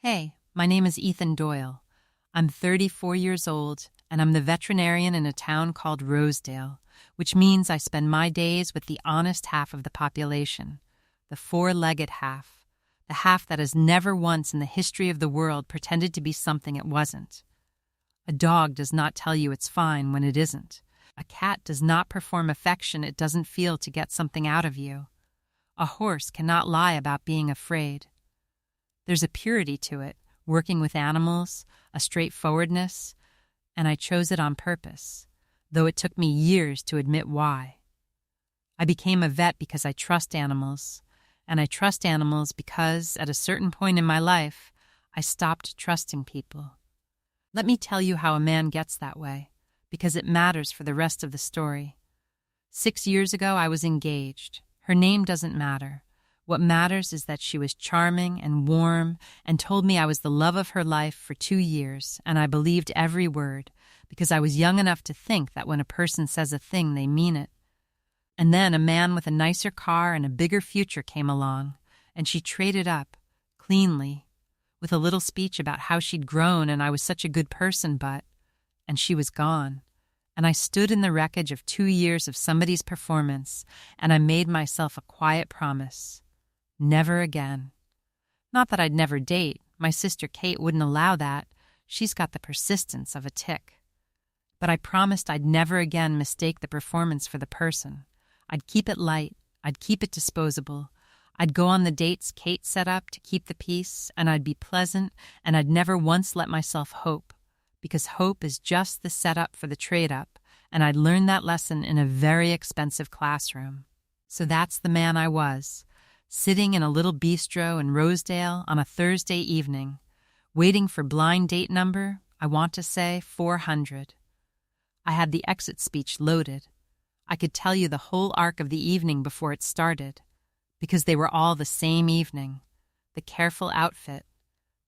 Hey, my name is Ethan Doyle. I'm 34 years old, and I'm the veterinarian in a town called Rosedale, which means I spend my days with the honest half of the population, the four-legged half, the half that has never once in the history of the world pretended to be something it wasn't. A dog does not tell you it's fine when it isn't. A cat does not perform affection it doesn't feel to get something out of you. A horse cannot lie about being afraid. There's a purity to it, working with animals, a straightforwardness, and I chose it on purpose, though it took me years to admit why. I became a vet because I trust animals, and I trust animals because, at a certain point in my life, I stopped trusting people. Let me tell you how a man gets that way, because it matters for the rest of the story. 6 years ago, I was engaged. Her name doesn't matter. What matters is that she was charming and warm and told me I was the love of her life for 2 years, and I believed every word, because I was young enough to think that when a person says a thing, they mean it. And then a man with a nicer car and a bigger future came along, and she traded up, cleanly, with a little speech about how she'd grown and I was such a good person, and she was gone. And I stood in the wreckage of 2 years of somebody's performance, and I made myself a quiet promise. Never again. Not that I'd never date. My sister Kate wouldn't allow that. She's got the persistence of a tick. But I promised I'd never again mistake the performance for the person. I'd keep it light. I'd keep it disposable. I'd go on the dates Kate set up to keep the peace, and I'd be pleasant, and I'd never once let myself hope, because hope is just the setup for the trade-up, and I'd learned that lesson in a very expensive classroom. So that's the man I was, sitting in a little bistro in Rosedale on a Thursday evening, waiting for blind date number, I want to say 400. I had the exit speech loaded. I could tell you the whole arc of the evening before it started, because they were all the same evening. The careful outfit,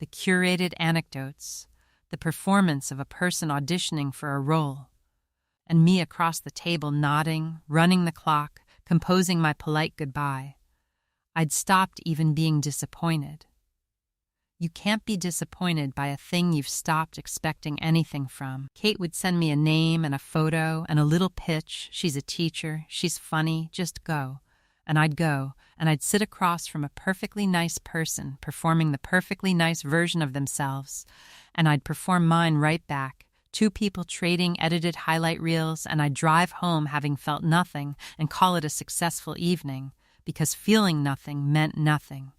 the curated anecdotes, the performance of a person auditioning for a role, and me across the table nodding, running the clock, composing my polite goodbye. I'd stopped even being disappointed. You can't be disappointed by a thing you've stopped expecting anything from. Kate would send me a name and a photo and a little pitch. She's a teacher. She's funny. Just go. And I'd go, and I'd sit across from a perfectly nice person performing the perfectly nice version of themselves, and I'd perform mine right back. 2 people trading edited highlight reels, and I'd drive home having felt nothing and call it a successful evening, because feeling nothing meant nothing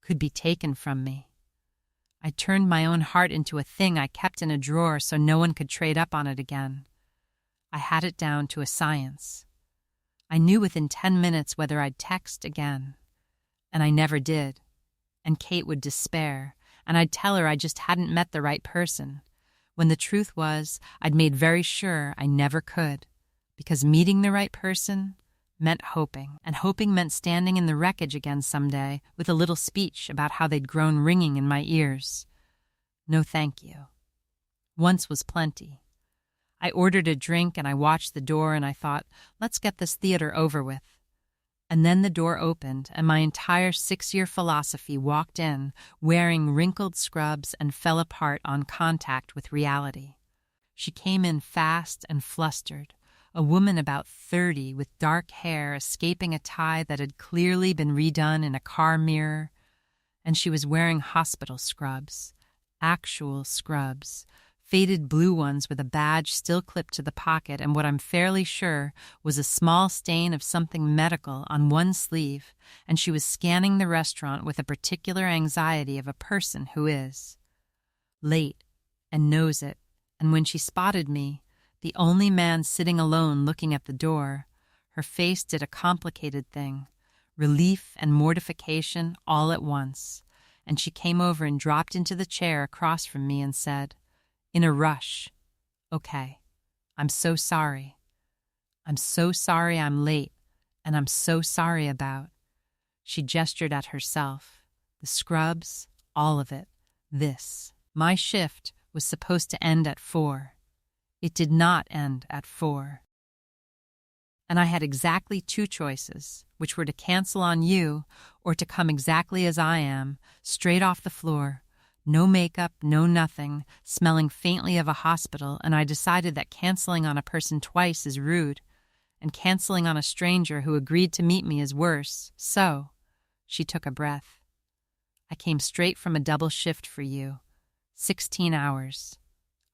could be taken from me. I turned my own heart into a thing I kept in a drawer so no one could trade up on it again. I had it down to a science. I knew within 10 minutes whether I'd text again, and I never did. And Kate would despair, and I'd tell her I just hadn't met the right person, when the truth was I'd made very sure I never could, because meeting the right person meant hoping, and hoping meant standing in the wreckage again someday with a little speech about how they'd grown ringing in my ears. No thank you. Once was plenty. I ordered a drink and I watched the door and I thought, let's get this theater over with. And then the door opened and my entire 6-year philosophy walked in, wearing wrinkled scrubs and fell apart on contact with reality. She came in fast and flustered, a woman about 30 with dark hair escaping a tie that had clearly been redone in a car mirror, and she was wearing hospital scrubs, actual scrubs, faded blue ones with a badge still clipped to the pocket and what I'm fairly sure was a small stain of something medical on one sleeve, and she was scanning the restaurant with a particular anxiety of a person who is late and knows it, and when she spotted me, the only man sitting alone looking at the door, her face did a complicated thing, relief and mortification all at once, and she came over and dropped into the chair across from me and said, in a rush, "Okay, I'm so sorry. I'm so sorry I'm late, and I'm so sorry about." She gestured at herself, the scrubs, all of it, this. My shift was supposed to end at 4. It did not end at 4. And I had exactly 2 choices, which were to cancel on you or to come exactly as I am, straight off the floor, No makeup, no nothing, smelling faintly of a hospital, and I decided that canceling on a person twice is rude, and canceling on a stranger who agreed to meet me is worse. So, she took a breath. I came straight from a double shift for you. 16 hours.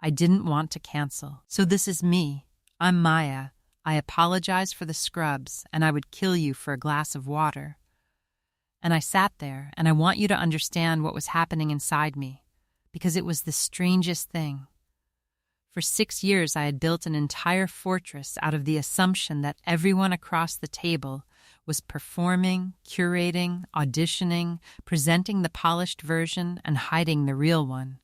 I didn't want to cancel. So this is me. I'm Maya. I apologize for the scrubs, and I would kill you for a glass of water. And I sat there, and I want you to understand what was happening inside me, because it was the strangest thing. For 6 years, I had built an entire fortress out of the assumption that everyone across the table was performing, curating, auditioning, presenting the polished version, and hiding the real one.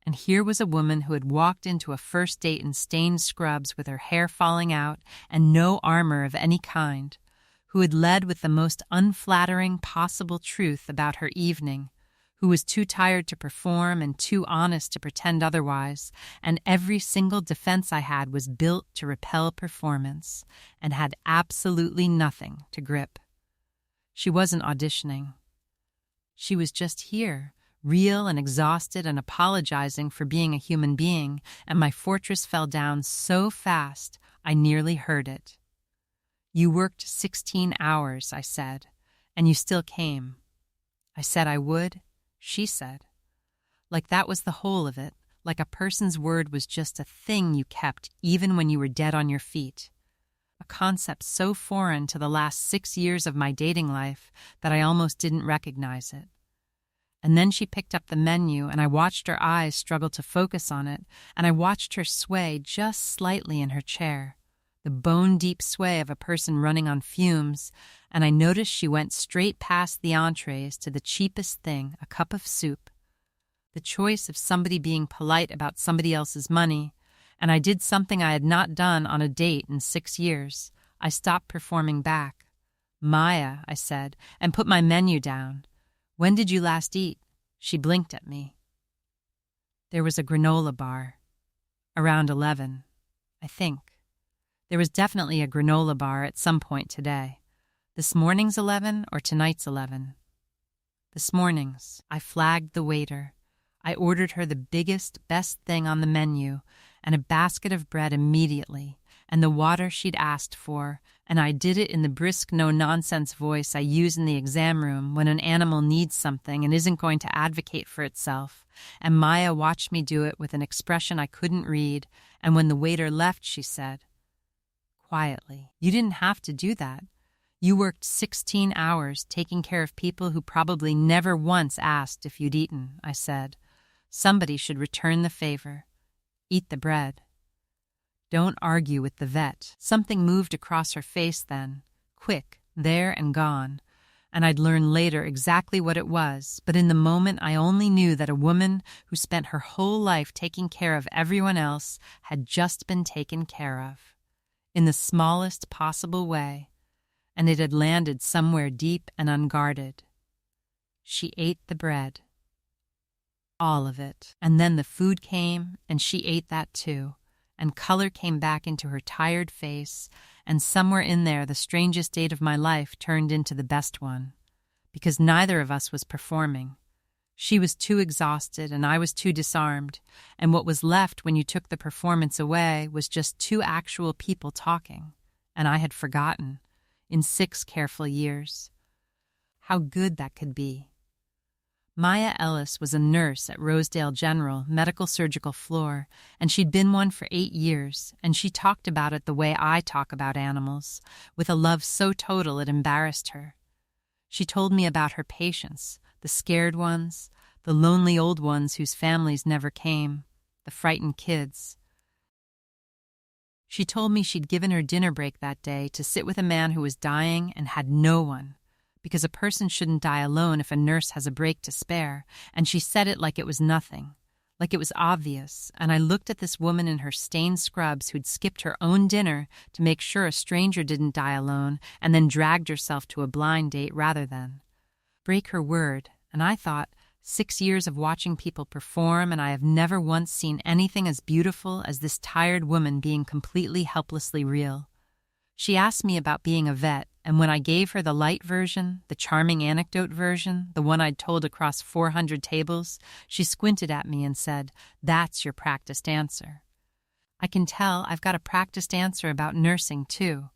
And here was a woman who had walked into a first date in stained scrubs with her hair falling out and no armor of any kind, who had led with the most unflattering possible truth about her evening, who was too tired to perform and too honest to pretend otherwise, and every single defense I had was built to repel performance and had absolutely nothing to grip. She wasn't auditioning. She was just here, real and exhausted and apologizing for being a human being, and my fortress fell down so fast I nearly heard it. You worked 16 hours, I said, and you still came. I said I would, she said. Like that was the whole of it, like a person's word was just a thing you kept even when you were dead on your feet. A concept so foreign to the last 6 years of my dating life that I almost didn't recognize it. And then she picked up the menu, and I watched her eyes struggle to focus on it, and I watched her sway just slightly in her chair, the bone-deep sway of a person running on fumes, and I noticed she went straight past the entrees to the cheapest thing, a cup of soup. The choice of somebody being polite about somebody else's money, and I did something I had not done on a date in 6 years. I stopped performing back. Maya, I said, and put my menu down. When did you last eat? She blinked at me. There was a granola bar. Around 11, I think. There was definitely a granola bar at some point today. This morning's 11 or tonight's 11? This morning's. I flagged the waiter. I ordered her the biggest, best thing on the menu and a basket of bread immediately, and the water she'd asked for, and I did it in the brisk, no-nonsense voice I use in the exam room when an animal needs something and isn't going to advocate for itself, and Maya watched me do it with an expression I couldn't read, and when the waiter left, she said, quietly, "You didn't have to do that. You worked 16 hours taking care of people who probably never once asked if you'd eaten," I said. "Somebody should return the favor. Eat the bread." Don't argue with the vet. Something moved across her face then, quick, there and gone, and I'd learn later exactly what it was, but in the moment I only knew that a woman who spent her whole life taking care of everyone else had just been taken care of, in the smallest possible way, and it had landed somewhere deep and unguarded. She ate the bread. All of it. And then the food came, and she ate that too. And color came back into her tired face, and somewhere in there the strangest date of my life turned into the best one, because neither of us was performing. She was too exhausted, and I was too disarmed, and what was left when you took the performance away was just two actual people talking, and I had forgotten, in 6 careful years. How good that could be. Maya Ellis was a nurse at Rosedale General Medical Surgical Floor, and she'd been one for 8 years, and she talked about it the way I talk about animals, with a love so total it embarrassed her. She told me about her patients, the scared ones, the lonely old ones whose families never came, the frightened kids. She told me she'd given her dinner break that day to sit with a man who was dying and had no one, because a person shouldn't die alone if a nurse has a break to spare, and she said it like it was nothing, like it was obvious, and I looked at this woman in her stained scrubs who'd skipped her own dinner to make sure a stranger didn't die alone and then dragged herself to a blind date rather than break her word, and I thought, 6 years of watching people perform, and I have never once seen anything as beautiful as this tired woman being completely helplessly real. She asked me about being a vet, and when I gave her the light version, the charming anecdote version, the one I'd told across 400 tables, she squinted at me and said, "That's your practiced answer." I can tell I've got a practiced answer about nursing, too.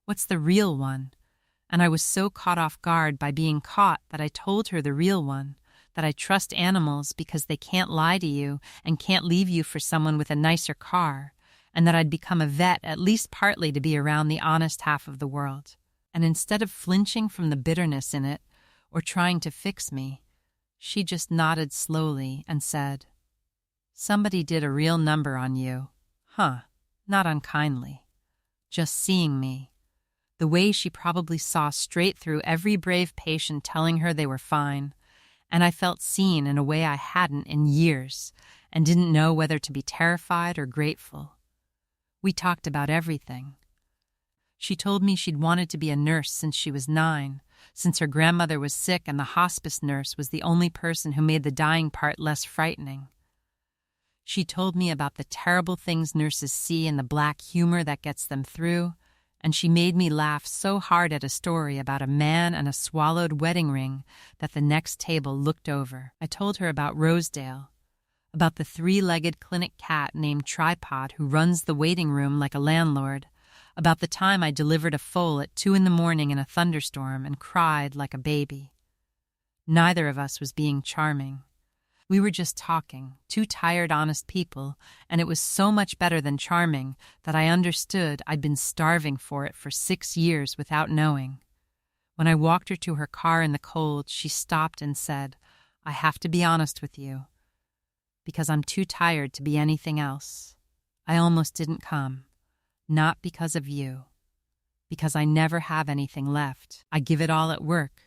What's the real one? And I was so caught off guard by being caught that I told her the real one, that I trust animals because they can't lie to you and can't leave you for someone with a nicer car, and that I'd become a vet at least partly to be around the honest half of the world. And instead of flinching from the bitterness in it or trying to fix me, she just nodded slowly and said, "Somebody did a real number on you. Huh, not unkindly. Just seeing me. The way she probably saw straight through every brave patient telling her they were fine, and I felt seen in a way I hadn't in years and didn't know whether to be terrified or grateful. We talked about everything. She told me she'd wanted to be a nurse since she was 9, since her grandmother was sick and the hospice nurse was the only person who made the dying part less frightening. She told me about the terrible things nurses see and the black humor that gets them through, and she made me laugh so hard at a story about a man and a swallowed wedding ring that the next table looked over. I told her about Rosedale, about the 3-legged clinic cat named Tripod who runs the waiting room like a landlord, about the time I delivered a foal at 2 a.m. in a thunderstorm and cried like a baby. Neither of us was being charming. We were just talking, 2 tired, honest people, and it was so much better than charming that I understood I'd been starving for it for 6 years without knowing. When I walked her to her car in the cold, she stopped and said, "I have to be honest with you, because I'm too tired to be anything else. I almost didn't come, not because of you, because I never have anything left. I give it all at work.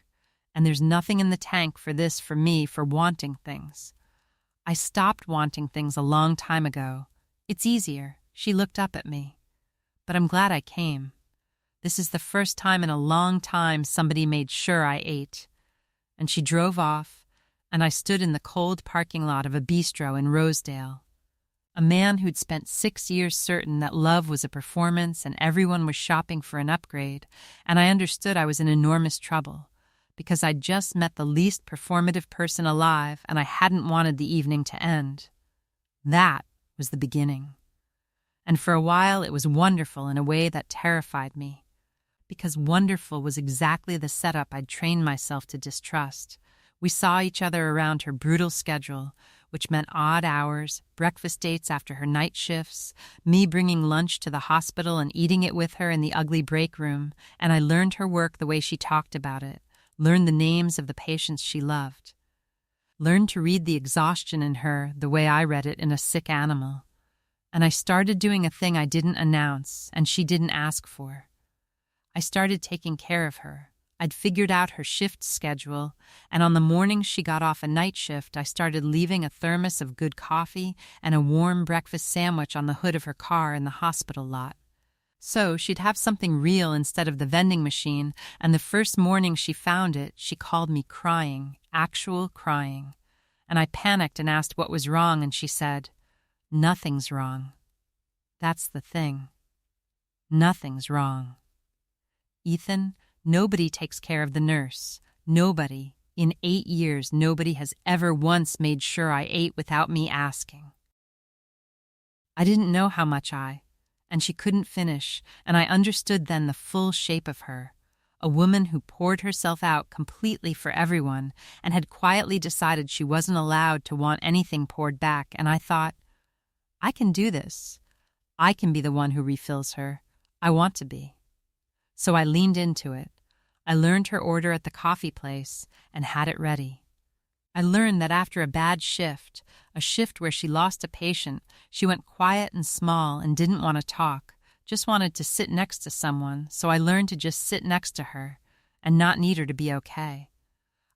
And there's nothing in the tank for me for wanting things. I stopped wanting things a long time ago. It's easier." She looked up at me. "But I'm glad I came. This is the first time in a long time somebody made sure I ate." And she drove off, and I stood in the cold parking lot of a bistro in Rosedale. A man who'd spent 6 years certain that love was a performance and everyone was shopping for an upgrade, and I understood I was in enormous trouble, because I'd just met the least performative person alive and I hadn't wanted the evening to end. That was the beginning. And for a while it was wonderful in a way that terrified me, because wonderful was exactly the setup I'd trained myself to distrust. We saw each other around her brutal schedule, which meant odd hours, breakfast dates after her night shifts, me bringing lunch to the hospital and eating it with her in the ugly break room, and I learned her work the way she talked about it. Learned the names of the patients she loved. Learned to read the exhaustion in her the way I read it in a sick animal. And I started doing a thing I didn't announce and she didn't ask for. I started taking care of her. I'd figured out her shift schedule, and on the mornings she got off a night shift, I started leaving a thermos of good coffee and a warm breakfast sandwich on the hood of her car in the hospital lot. So she'd have something real instead of the vending machine, and the first morning she found it, she called me crying, actual crying. And I panicked and asked what was wrong, and she said, "Nothing's wrong. That's the thing. Nothing's wrong. Ethan, nobody takes care of the nurse. Nobody. In 8 years, nobody has ever once made sure I ate without me asking." I didn't know how much and she couldn't finish, and I understood then the full shape of her, a woman who poured herself out completely for everyone and had quietly decided she wasn't allowed to want anything poured back, and I thought, I can do this. I can be the one who refills her. I want to be. So I leaned into it. I learned her order at the coffee place and had it ready. I learned that after a bad shift, a shift where she lost a patient, she went quiet and small and didn't want to talk, just wanted to sit next to someone, so I learned to just sit next to her and not need her to be okay.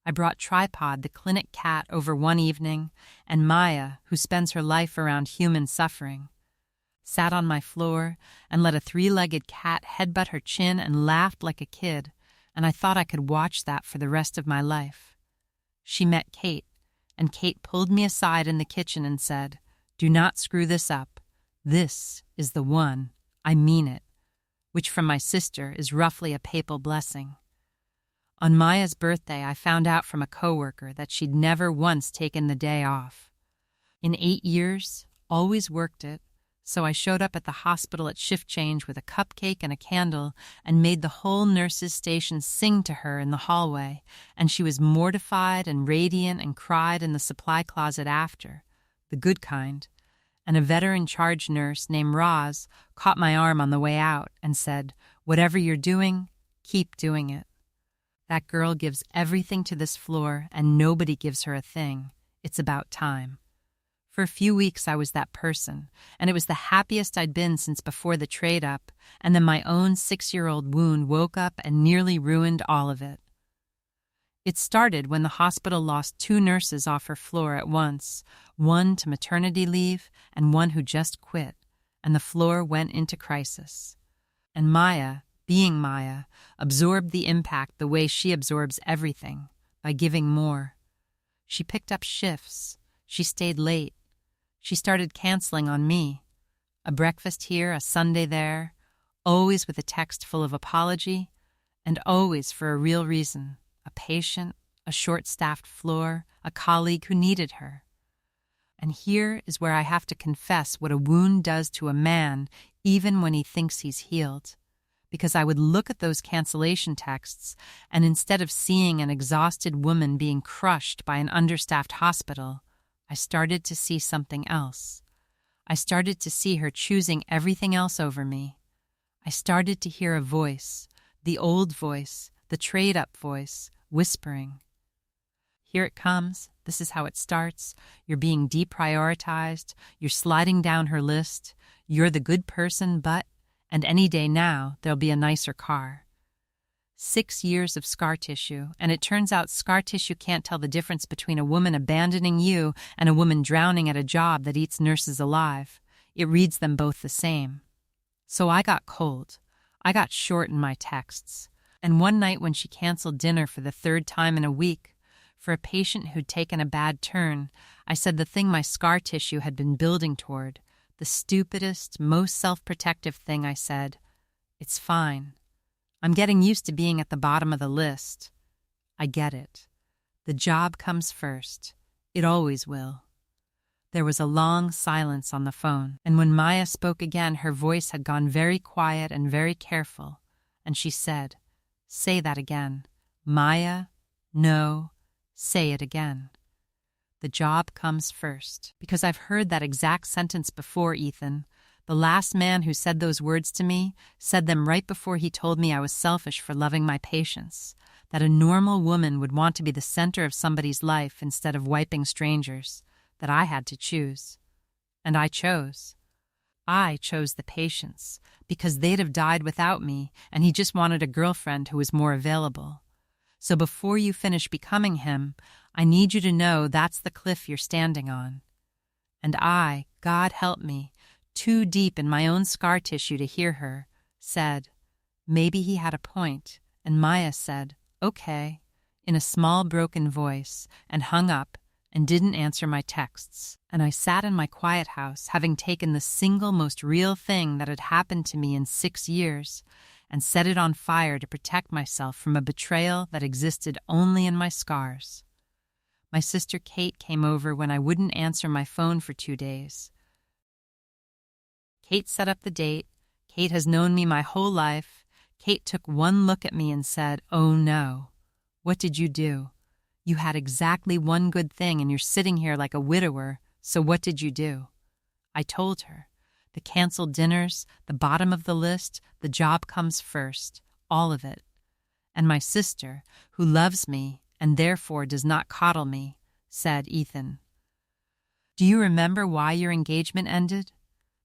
I brought Tripod, the clinic cat, over one evening, and Maya, who spends her life around human suffering, sat on my floor and let a 3-legged cat headbutt her chin and laughed like a kid, and I thought I could watch that for the rest of my life. She met Kate, and Kate pulled me aside in the kitchen and said, "Do not screw this up. This is the one. I mean it. which from my sister is roughly a papal blessing. On Maya's birthday, I found out from a coworker that she'd never once taken the day off. In 8 years, always worked it, so I showed up at the hospital at shift change with a cupcake and a candle and made the whole nurses' station sing to her in the hallway, and she was mortified and radiant and cried in the supply closet after, the good kind, and a veteran charge nurse named Roz caught my arm on the way out and said, "Whatever you're doing, keep doing it. That girl gives everything to this floor and nobody gives her a thing. It's about time." For a few weeks I was that person, and it was the happiest I'd been since before the trade-up, and then my own 6-year-old wound woke up and nearly ruined all of it. It started when the hospital lost 2 nurses off her floor at once, one to maternity leave and one who just quit, and the floor went into crisis. And Maya, being Maya, absorbed the impact the way she absorbs everything, by giving more. She picked up shifts. She stayed late. She started canceling on me. A breakfast here, a Sunday there, always with a text full of apology, and always for a real reason, a patient, a short-staffed floor, a colleague who needed her. And here is where I have to confess what a wound does to a man even when he thinks he's healed. Because I would look at those cancellation texts, and instead of seeing an exhausted woman being crushed by an understaffed hospital, I started to see something else. I started to see her choosing everything else over me. I started to hear a voice, the old voice, the trade-up voice, whispering. "Here it comes. This is how it starts. You're being deprioritized. You're sliding down her list. You're the good person, but, and any day now, there'll be a nicer car." 6 years of scar tissue, and it turns out scar tissue can't tell the difference between a woman abandoning you and a woman drowning at a job that eats nurses alive. It reads them both the same. So I got cold. I got short in my texts. And one night when she canceled dinner for the 3rd time in a week, for a patient who'd taken a bad turn, I said the thing my scar tissue had been building toward, the stupidest, most self-protective thing. I said, "It's fine. I'm getting used to being at the bottom of the list. I get it. The job comes first. It always will." There was a long silence on the phone, and when Maya spoke again, her voice had gone very quiet and very careful, and she said, "Say that again. Maya, no, say it again. The job comes first." Because I've heard that exact sentence before, Ethan. The last man who said those words to me said them right before he told me I was selfish for loving my patients, that a normal woman would want to be the center of somebody's life instead of wiping strangers, that I had to choose. And I chose. I chose the patients, because they'd have died without me, and he just wanted a girlfriend who was more available. So before you finish becoming him, I need you to know that's the cliff you're standing on. And I, God help me, too deep in my own scar tissue to hear her, said, "Maybe he had a point," and Maya said, "Okay," in a small broken voice, and hung up and didn't answer my texts. And I sat in my quiet house, having taken the single most real thing that had happened to me in 6 years, and set it on fire to protect myself from a betrayal that existed only in my scars. My sister Kate came over when I wouldn't answer my phone for 2 days. Kate set up the date. Kate has known me my whole life. Kate took one look at me and said, "Oh no. What did you do? You had exactly one good thing and you're sitting here like a widower, so what did you do?" I told her. The canceled dinners, the bottom of the list, the job comes first, all of it. And my sister, who loves me and therefore does not coddle me, said, "Ethan, do you remember why your engagement ended?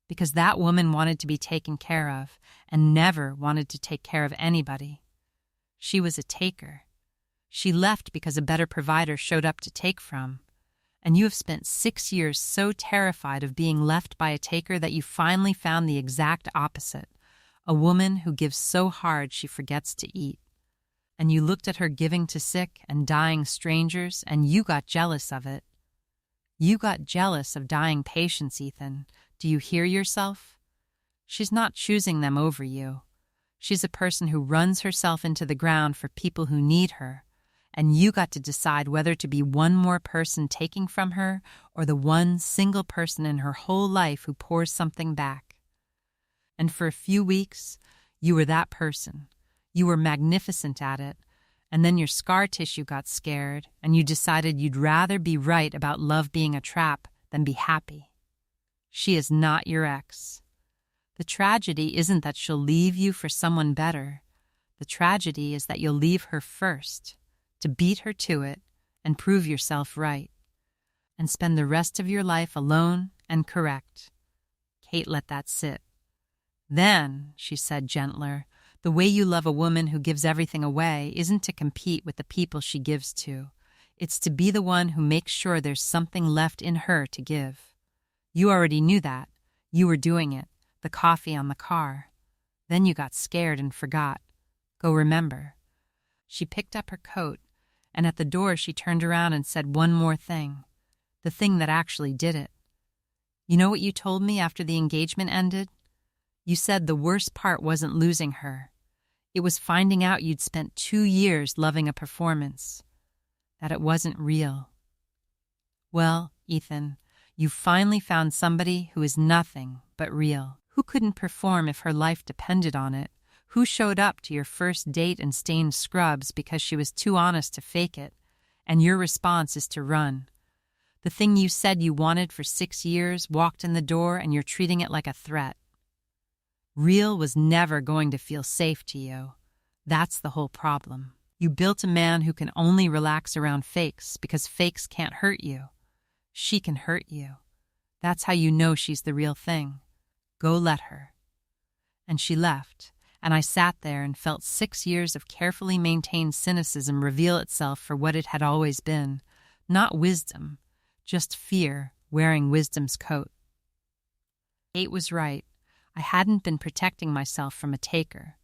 Because that woman wanted to be taken care of and never wanted to take care of anybody. She was a taker. She left because a better provider showed up to take from. And you have spent 6 years so terrified of being left by a taker that you finally found the exact opposite, a woman who gives so hard she forgets to eat. And you looked at her giving to sick and dying strangers, and you got jealous of it. You got jealous of dying patients, Ethan. Do you hear yourself? She's not choosing them over you. She's a person who runs herself into the ground for people who need her, and you got to decide whether to be one more person taking from her or the one single person in her whole life who pours something back. And for a few weeks, you were that person. You were magnificent at it, and then your scar tissue got scared, and you decided you'd rather be right about love being a trap than be happy. She is not your ex. The tragedy isn't that she'll leave you for someone better. The tragedy is that you'll leave her first, to beat her to it and prove yourself right, and spend the rest of your life alone and correct. Kate let that sit. Then, she said gentler, the way you love a woman who gives everything away isn't to compete with the people she gives to. It's to be the one who makes sure there's something left in her to give. You already knew that. You were doing it. The coffee on the car. Then you got scared and forgot. Go remember. She picked up her coat, and at the door she turned around and said one more thing. The thing that actually did it. You know what you told me after the engagement ended? You said the worst part wasn't losing her. It was finding out you'd spent 2 years loving a performance. That it wasn't real. Well, Ethan, you finally found somebody who is nothing but real. Who couldn't perform if her life depended on it? Who showed up to your first date in stained scrubs because she was too honest to fake it, and your response is to run? The thing you said you wanted for 6 years walked in the door and you're treating it like a threat. Real was never going to feel safe to you. That's the whole problem. You built a man who can only relax around fakes because fakes can't hurt you. She can hurt you. That's how you know she's the real thing. Go let her. And she left, and I sat there and felt 6 years of carefully maintained cynicism reveal itself for what it had always been. Not wisdom, just fear wearing wisdom's coat. Kate was right. I hadn't been protecting myself from a taker.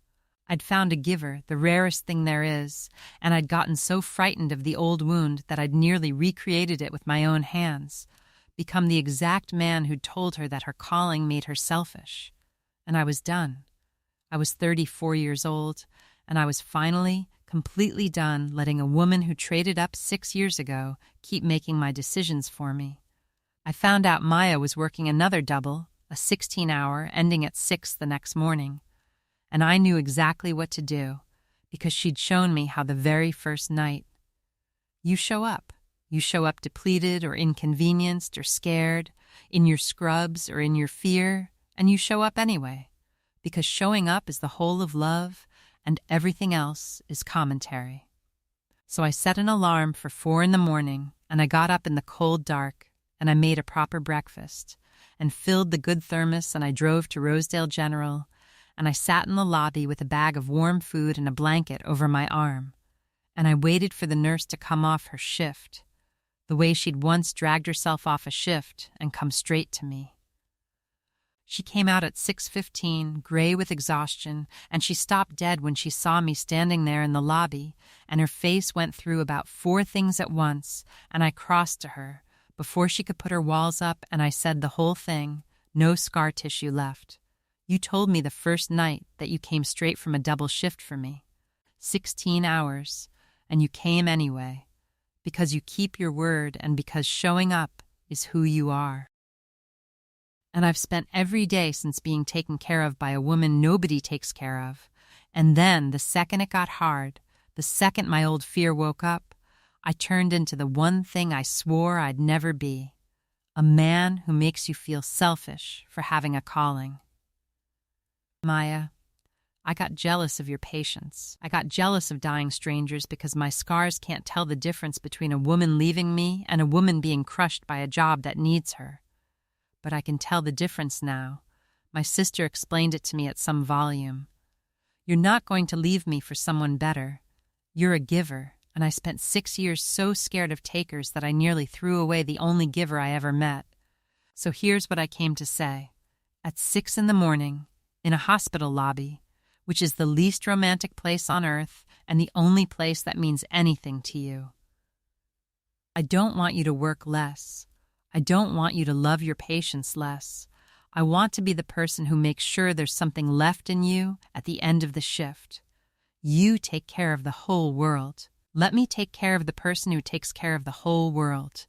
I'd found a giver, the rarest thing there is, and I'd gotten so frightened of the old wound that I'd nearly recreated it with my own hands, become the exact man who'd told her that her calling made her selfish. And I was done. I was 34 years old, and I was finally, completely done letting a woman who traded up 6 years ago keep making my decisions for me. I found out Maya was working another double, a 16-hour, ending at 6 the next morning. And I knew exactly what to do, because she'd shown me how the very first night. You show up. You show up depleted or inconvenienced or scared, in your scrubs or in your fear, and you show up anyway, because showing up is the whole of love, and everything else is commentary. So I set an alarm for 4 a.m, and I got up in the cold dark, and I made a proper breakfast, and filled the good thermos, and I drove to Rosedale General, and I sat in the lobby with a bag of warm food and a blanket over my arm, and I waited for the nurse to come off her shift, the way she'd once dragged herself off a shift and come straight to me. She came out at 6:15, gray with exhaustion, and she stopped dead when she saw me standing there in the lobby, and her face went through about 4 things at once, and I crossed to her, before she could put her walls up, and I said the whole thing, no scar tissue left. You told me the first night that you came straight from a double shift for me. 16 hours, and you came anyway, because you keep your word and because showing up is who you are. And I've spent every day since being taken care of by a woman nobody takes care of, and then the second it got hard, the second my old fear woke up, I turned into the one thing I swore I'd never be, a man who makes you feel selfish for having a calling. Maya, I got jealous of your patience. I got jealous of dying strangers because my scars can't tell the difference between a woman leaving me and a woman being crushed by a job that needs her. But I can tell the difference now. My sister explained it to me at some volume. You're not going to leave me for someone better. You're a giver, and I spent 6 years so scared of takers that I nearly threw away the only giver I ever met. So here's what I came to say. At 6 a.m, in a hospital lobby, which is the least romantic place on earth and the only place that means anything to you. I don't want you to work less. I don't want you to love your patients less. I want to be the person who makes sure there's something left in you at the end of the shift. You take care of the whole world. Let me take care of the person who takes care of the whole world.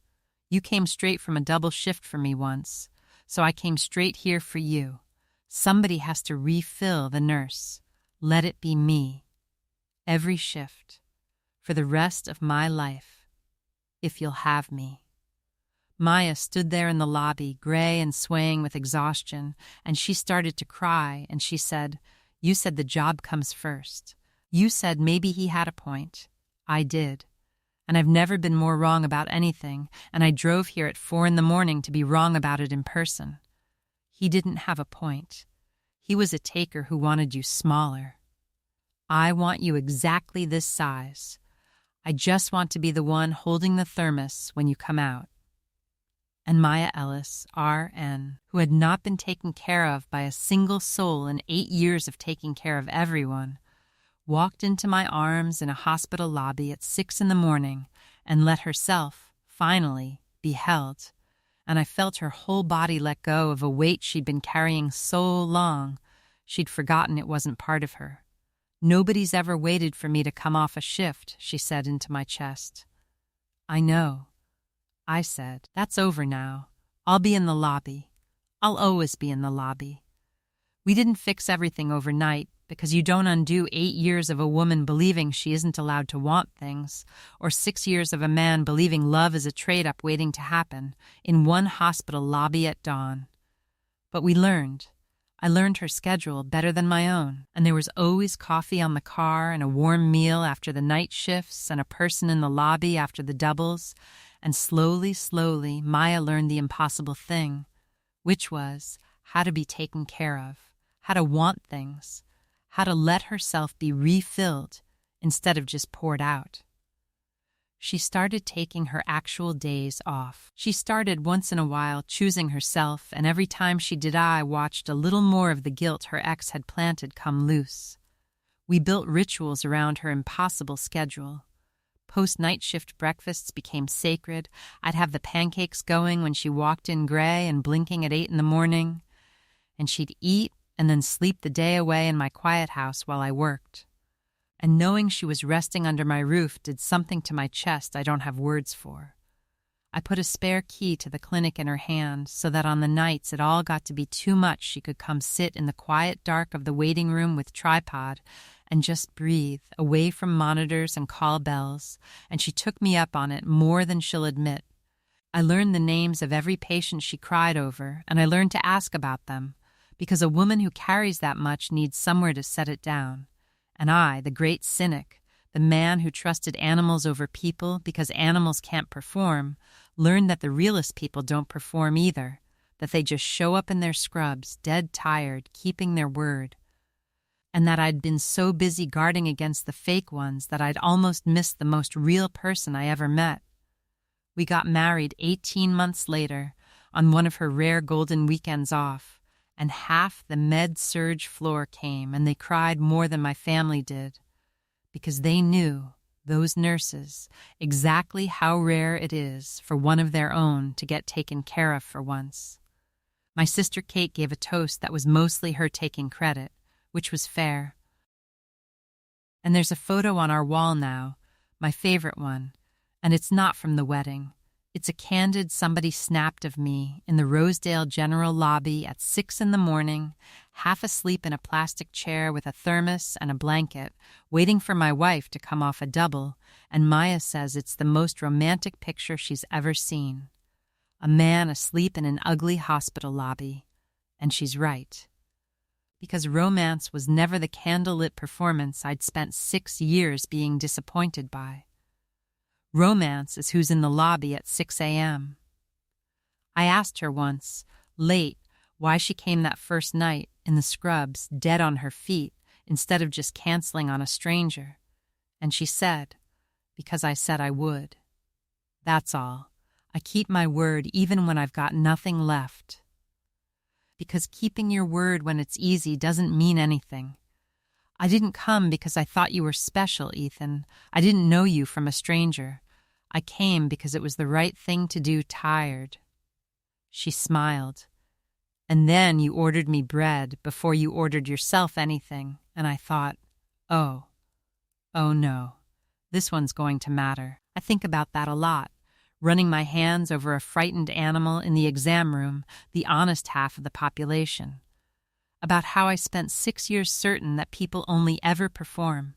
You came straight from a double shift for me once, so I came straight here for you. Somebody has to refill the nurse. Let it be me. Every shift. For the rest of my life. If you'll have me." Maya stood there in the lobby, gray and swaying with exhaustion, and she started to cry, and she said, "You said the job comes first. You said maybe he had a point. I did. And I've never been more wrong about anything, and I drove here at 4 a.m. to be wrong about it in person. He didn't have a point. He was a taker who wanted you smaller. I want you exactly this size. I just want to be the one holding the thermos when you come out." And Maya Ellis, RN, who had not been taken care of by a single soul in 8 years of taking care of everyone, walked into my arms in a hospital lobby at 6 a.m. and let herself, finally, be held. And I felt her whole body let go of a weight she'd been carrying so long, she'd forgotten it wasn't part of her. "Nobody's ever waited for me to come off a shift," she said into my chest. "I know." I said, "That's over now. I'll be in the lobby. I'll always be in the lobby." We didn't fix everything overnight, because you don't undo 8 years of a woman believing she isn't allowed to want things, or 6 years of a man believing love is a trade-up waiting to happen, in one hospital lobby at dawn. But we learned. I learned her schedule better than my own, and there was always coffee on the car and a warm meal after the night shifts and a person in the lobby after the doubles, and slowly, slowly, Maya learned the impossible thing, which was how to be taken care of, how to want things, how to let herself be refilled instead of just poured out. She started taking her actual days off. She started once in a while choosing herself, and every time she did, I watched a little more of the guilt her ex had planted come loose. We built rituals around her impossible schedule. Post-night shift breakfasts became sacred. I'd have the pancakes going when she walked in gray and blinking at 8 a.m, and she'd eat and then sleep the day away in my quiet house while I worked. And knowing she was resting under my roof did something to my chest I don't have words for. I put a spare key to the clinic in her hand so that on the nights it all got to be too much she could come sit in the quiet dark of the waiting room with tripod and just breathe, away from monitors and call bells, and she took me up on it more than she'll admit. I learned the names of every patient she cried over, and I learned to ask about them, because a woman who carries that much needs somewhere to set it down. And I, the great cynic, the man who trusted animals over people because animals can't perform, learned that the realest people don't perform either, that they just show up in their scrubs, dead tired, keeping their word. And that I'd been so busy guarding against the fake ones that I'd almost missed the most real person I ever met. We got married 18 months later, on one of her rare golden weekends off, and half the med-surg floor came, and they cried more than my family did, because they knew, those nurses, exactly how rare it is for one of their own to get taken care of for once. My sister Kate gave a toast that was mostly her taking credit, which was fair. And there's a photo on our wall now, my favorite one, and it's not from the wedding. It's a candid somebody snapped of me in the Rosedale General Lobby at 6 a.m, half asleep in a plastic chair with a thermos and a blanket, waiting for my wife to come off a double, and Maya says it's the most romantic picture she's ever seen. A man asleep in an ugly hospital lobby. And she's right. Because romance was never the candlelit performance I'd spent 6 years being disappointed by. Romance is who's in the lobby at 6 a.m. I asked her once, late, why she came that first night, in the scrubs, dead on her feet, instead of just canceling on a stranger. And she said, because I said I would. That's all. I keep my word even when I've got nothing left. Because keeping your word when it's easy doesn't mean anything. I didn't come because I thought you were special, Ethan. I didn't know you from a stranger. I came because it was the right thing to do, tired. She smiled. And then you ordered me bread before you ordered yourself anything, and I thought, oh no, this one's going to matter. I think about that a lot, running my hands over a frightened animal in the exam room, the honest half of the population. About how I spent 6 years certain that people only ever perform,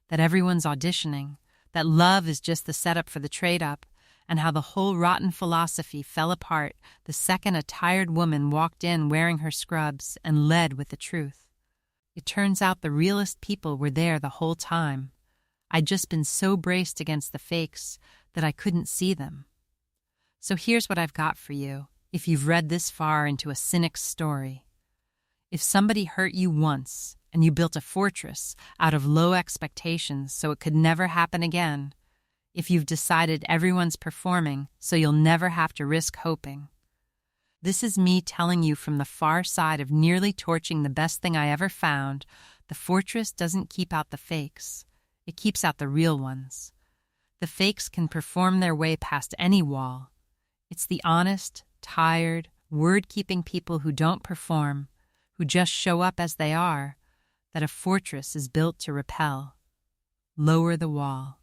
that everyone's auditioning, that love is just the setup for the trade-up, and how the whole rotten philosophy fell apart the second a tired woman walked in wearing her scrubs and led with the truth. It turns out the realest people were there the whole time. I'd just been so braced against the fakes that I couldn't see them. So here's what I've got for you, if you've read this far into a cynic's story. If somebody hurt you once and you built a fortress out of low expectations so it could never happen again, if you've decided everyone's performing so you'll never have to risk hoping, this is me telling you from the far side of nearly torching the best thing I ever found, the fortress doesn't keep out the fakes. It keeps out the real ones. The fakes can perform their way past any wall. It's the honest, tired, word-keeping people who don't perform, who just show up as they are, that a fortress is built to repel. Lower the wall.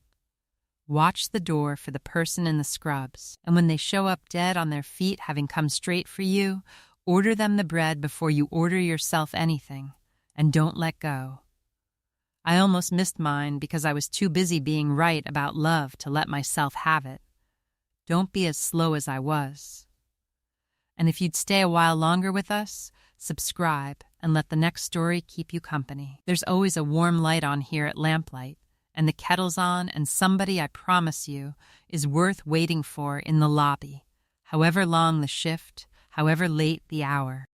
Watch the door for the person in the scrubs, and when they show up dead on their feet having come straight for you, order them the bread before you order yourself anything, and don't let go. I almost missed mine because I was too busy being right about love to let myself have it. Don't be as slow as I was. And if you'd stay a while longer with us, subscribe and let the next story keep you company. There's always a warm light on here at Lamplight, and the kettle's on, and somebody, I promise you, is worth waiting for in the lobby, however long the shift, however late the hour.